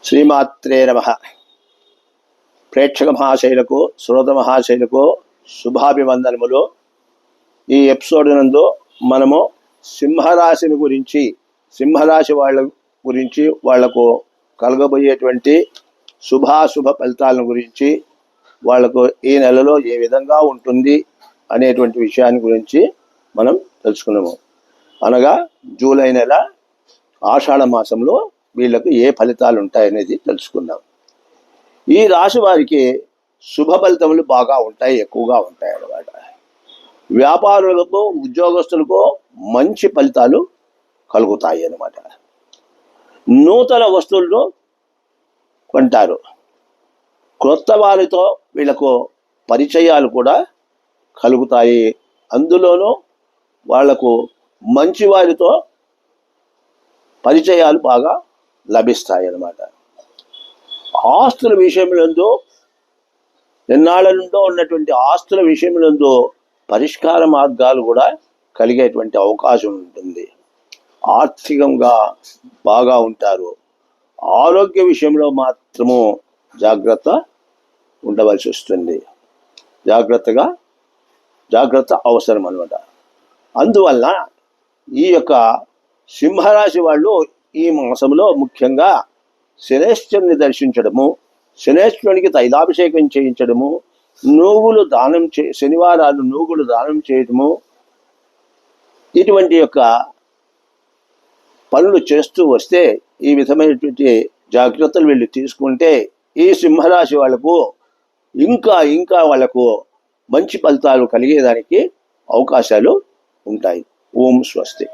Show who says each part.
Speaker 1: శ్రీమాత్రే నమః. ప్రేక్షక మహాశైలకు, శ్రోత మహాశైలకు శుభాభివందనములు. ఈ ఎపిసోడ్ నందు మనము సింహరాశిని గురించి, సింహరాశి వాళ్ళ గురించి, వాళ్లకు కలగబోయేటువంటి శుభాశుభ ఫలితాలను గురించి, వాళ్లకు ఈ నెలలో ఏ విధంగా ఉంటుంది అనేటువంటి విషయాన్ని గురించి మనం తెలుసుకున్నాము. అనగా జూలై నెల ఆషాఢ మాసంలో వీళ్లకు ఏ ఫలితాలు ఉంటాయనేది తెలుసుకుందాం. ఈ రాశి వారికి శుభ ఫలితములు బాగా ఉంటాయి, ఎక్కువగా ఉంటాయి అన్నమాట. వ్యాపారులకు, ఉద్యోగస్తులకు మంచి ఫలితాలు కలుగుతాయి అన్నమాట. నూతన వస్తువులను కొంటారు. క్రొత్త వారితో వీళ్ళకు పరిచయాలు కూడా కలుగుతాయి. అందులోనూ వాళ్లకు మంచి వారితో పరిచయాలు బాగా లభిస్తాయి అన్నమాట. ఆస్తుల విషయంలో, ఎన్నాళ్ళ నుండో ఉన్నటువంటి ఆస్తుల విషయంలో పరిష్కార మార్గాలు కూడా కలిగేటువంటి అవకాశం ఉంటుంది. ఆర్థికంగా బాగా ఉంటారు. ఆరోగ్య విషయంలో మాత్రము జాగ్రత్త ఉండవలసి వస్తుంది. జాగ్రత్త అవసరం అన్నమాట. అందువల్ల ఈ యొక్క సింహరాశి వాళ్ళు ఈ మాసంలో ముఖ్యంగా శనేశ్వరుని దర్శించడము, శనేశ్వరునికి తైలాభిషేకం చేయించడము, శనివారాలు నూగులు దానం చేయడము, ఇటువంటి యొక్క పనులు చేస్తూ వస్తే, ఈ విధమైనటువంటి జాగ్రత్తలు వీళ్ళు తీసుకుంటే ఈ సింహరాశి వాళ్లకు ఇంకా వాళ్లకు మంచి ఫలితాలు కలిగేదానికి అవకాశాలు ఉంటాయి. ఓం స్వస్తి.